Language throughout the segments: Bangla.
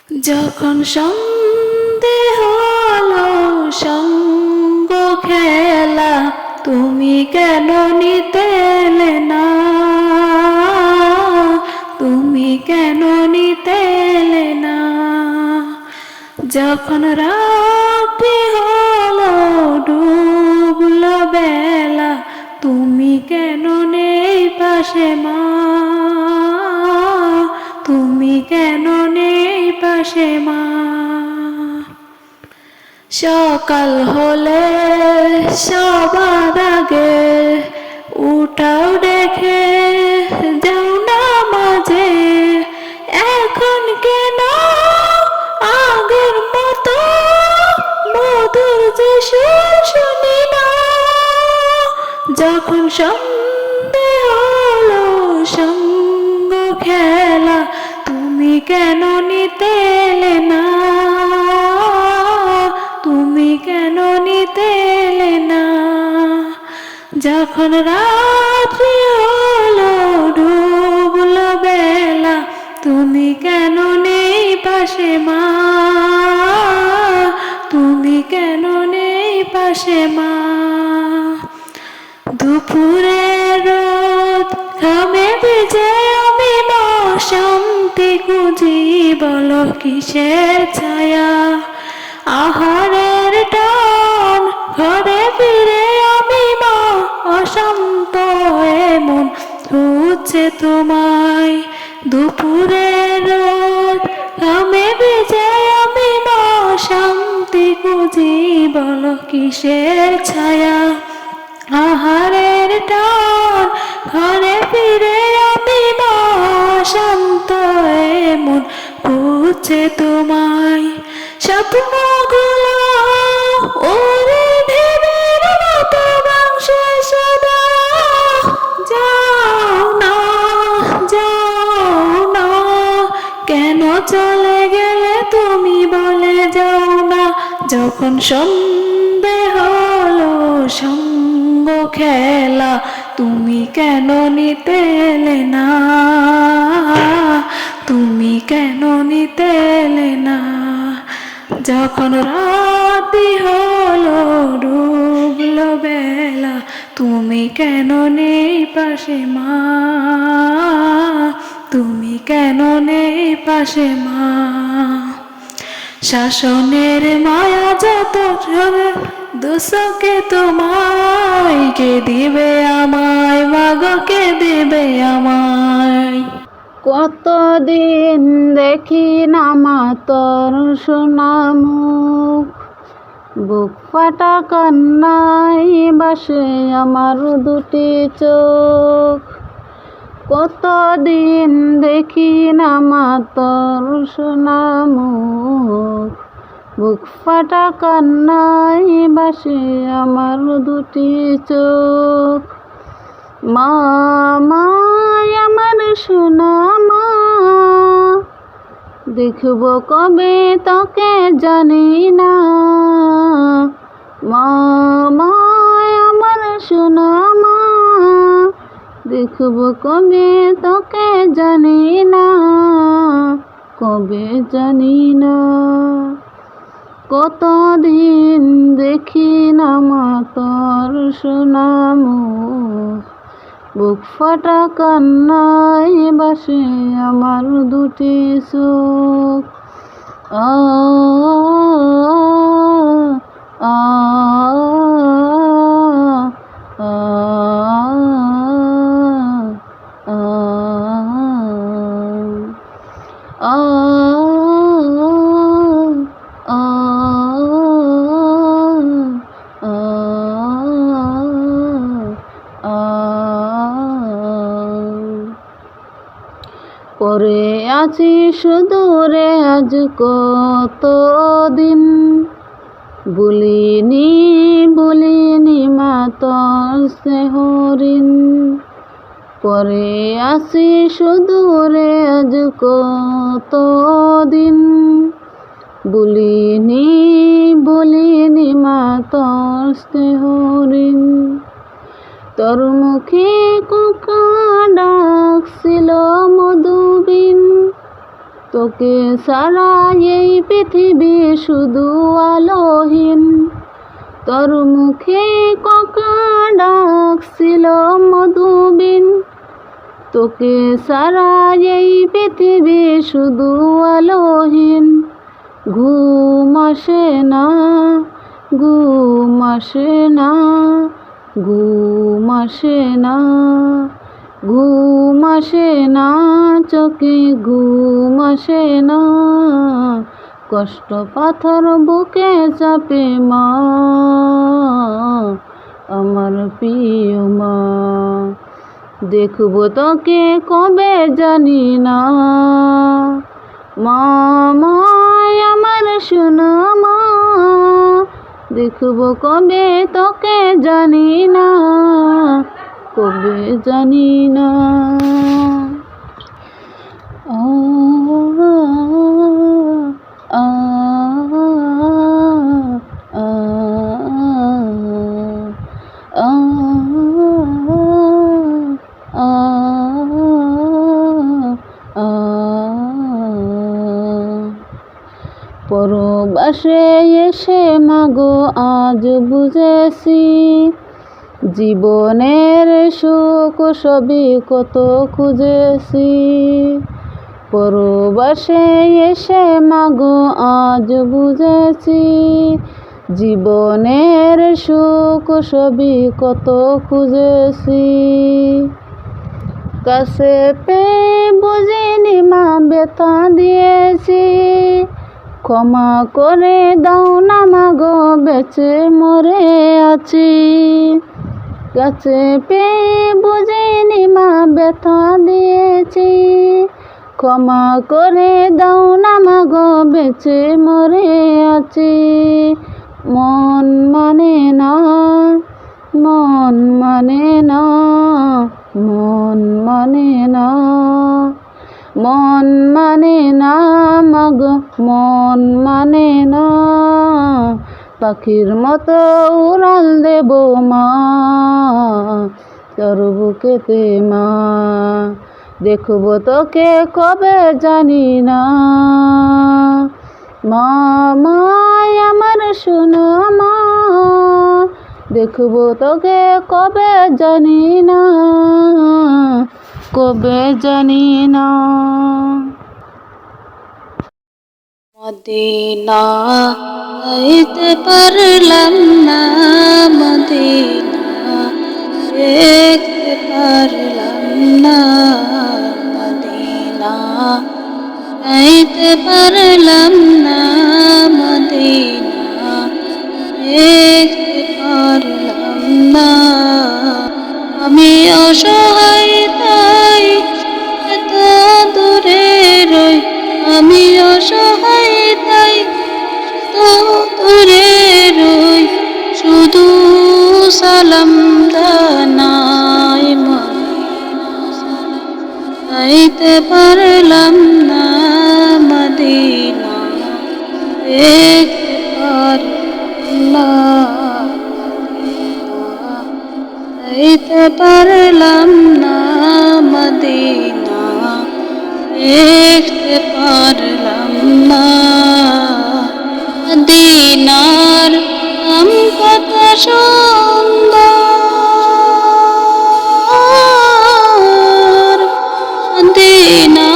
যখন সন্ধে হলো সঙ্গ খেলা, তুমি কেন নিতে এলে না? তুমি কেন নিতে এলে না? যখন রাত্রি হলো ডুবলো বেলা, তুমি কেন নেই পাশে মা? তুমি কেন নেই পাশে মা? সকাল হলে সবার আগে উঠাও দেখে যাও না মাঝে, এখন কেন আগের মতো মধুর যে সুর শুনি না? যখন সন্ধে হলো সঙ্গ খেলা, তুমি কেন নিতে এলে না? তুমি কেন নিতে এলে না? যখন রাত্রি হলো ডুবলো বেলা, তুমি কেন নেই পাশে মা? তুমি কেন নেই পাশে মা? দুপুরের রোদ ঘামে ভিজে আমি শান্তি খুঁজি, বলো কিসের ছায়া? আহারের টান ঘরে ফিরে আমি মা অশান্ত এমন খুঁজছে তোমায়। দুপুরের রোদ ঘামে ভিজে আমি মা শান্তি খুঁজি, বলো কিসের ছায়া? আহারের টান ঘরে ফিরে আমি মা শান্ত এমন খুঁজছে তোমায়। স্বপ্নগুলো ওরে ঢেবের মতো ভাঙছে সদা, যাও না যাও না, কেন চলে গেলে তুমি বলে যাও না? যখন সন্ধে হলো সঙ্গ খেলা, তুমি কেন নিতে এলে না? তুমি কেন নিতে এলে না? যখন রাত্রি হলো ডুবলো বেলা, তুমি কেন নেই পাশে মা? তুমি কেন নেই পাশে মা? শাসনের মায়া যত ঝরে দুসকে তোমায়, কে দিবে আমায় মাগো, কে দিবে আমায়? কতদিন দেখি না মা তোর সোনা মুখ, বুক ফাটা কান্নায় বাসে আমার দুটি চোখ। কতদিন দেখি না মা তোর সোনা মুখ, বুক ফাটা কান্নায় বাসে আমার দুটি চোখ। মা মা আমার সোনা মা, দেখব কবে তোকে জানি না। মা মা আমার সোনা মা, দেখব কবে তোকে জানি না, কবে জানি না। কতদিন দেখি না মা তোর সোনা মুখ, বুক ফাটা কান্নায় বাসে আমার দুটি চোখ। আ আ আ আ পরে আছি সুদূরে আজ কতদিন, বলিনি বলিনি মা তোর স্নেহঋণ। পরে আছি সুদূরে আজ কতদিন, বলিনি বলিনি মা তোর স্নেহঋণ। তোর মুখে কোকা ডাকছিল মধুবিন, তোকে সারা এই পৃথিবী শুধু আলোহীন। তোর মুখে কাকা ডাকছিল মধুবিন। তোকে সারা এই পৃথিবী শুধু আলোহীন। ঘুম আসে না, ঘুম আসে না, ঘুম আসে না, ঘুম আসে না, চোখে ঘুম আসে না। কষ্ট পাথর বুকে চাপে মা, আমার প্রিয় মা। দেখব তোকে কবে জানি না, মা মা আমার সোনা মা। দেখব কবে তোকে জানি না, কবে জানি না। আ আ আ আ পরবাসে এসে মাগো আজ বুঝেছি, জীবনের সুখ সবই কত খুঁজেছি। পরবাসে এসে মাগো আজ বুঝেছি, জীবনের সুখ সবই কত খুঁজেছি। কাছে পেয়ে বুঝিনি মা ব্যথা দিয়েছি, ক্ষমা করে দাও না মাগো বেঁচে মরে আছি। কাছে পেয়ে বুঝিনি মা ব্যথা দিয়েছি, ক্ষমা করে দাও না মাগো বেঁচে মরে আছি। মন মানে না, মন মানে না, মন মানে না, মন মানে না মাগো, মন মানে না। পাখির মতো উড়াল দেব মা, তোর বুকেতে মা। দেখব তোকে কবে জানি না, মা মা আমার সোনা মা। দেখব তোকে কবে জানি না, কবে জানি না। মদিনা যাইতে পারলাম না, মদিনা দেখতে পারলাম না, মদিনা যাইতে পারলাম না, মদিনা দেখতে পারলাম না। আমি অসহায় তাই এত দূরে রই, আমি অসহায় তাই এত দূরে রই, শুধু সালাম জানাই যাইতে পারলাম না, মদিনা দেখতে পারলাম না, যাইতে পারলাম না, মদিনা দেখতে পারলাম না। মদিনার নাম কত সুন্দর, মদিনা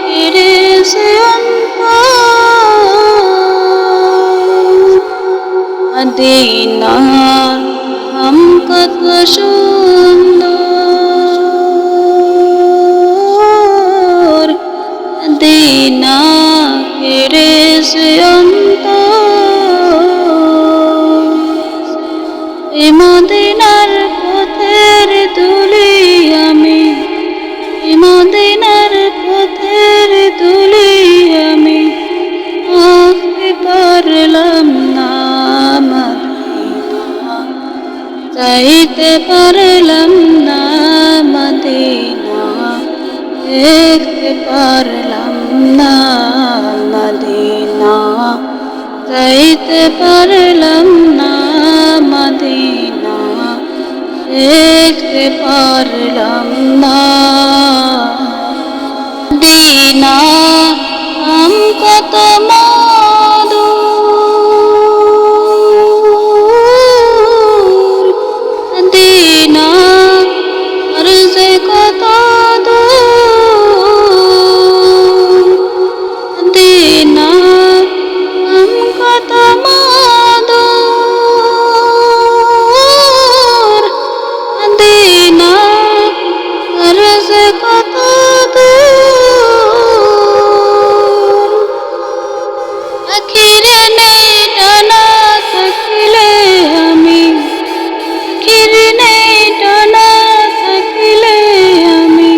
ফিরেছে মদিনার নাম কত সুন্দর, মদিনা ফিরেছে এই মদিনার পথের ধুলি আমি, এই মদিনার পথের ধুলি আমি আঁকতে পারলাম না, মদিনা যাইতে পারলাম না, মদিনা দেখতে পারলাম না, মদিনা যাইতে পারলাম না, মদিনা দেখতে পারলাম না, মদিনা কত মধুর মদিনা আর যে কত দূর মদিনা আম কত মধুর মদিনা আর যে কত দূর আখিরে নেই টানা থাকিলে আমি আখিরে নেই টানা থাকিলে আমি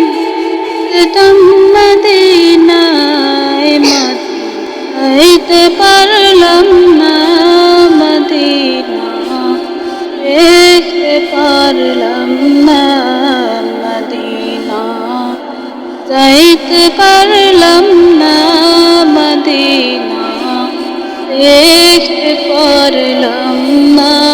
যেতাম মদিনায় যাইতে পারলাম না মদিনা দেখতে পারলাম না মদিনা যাইতে পারলাম না মদিনা দেখতে পারলাম না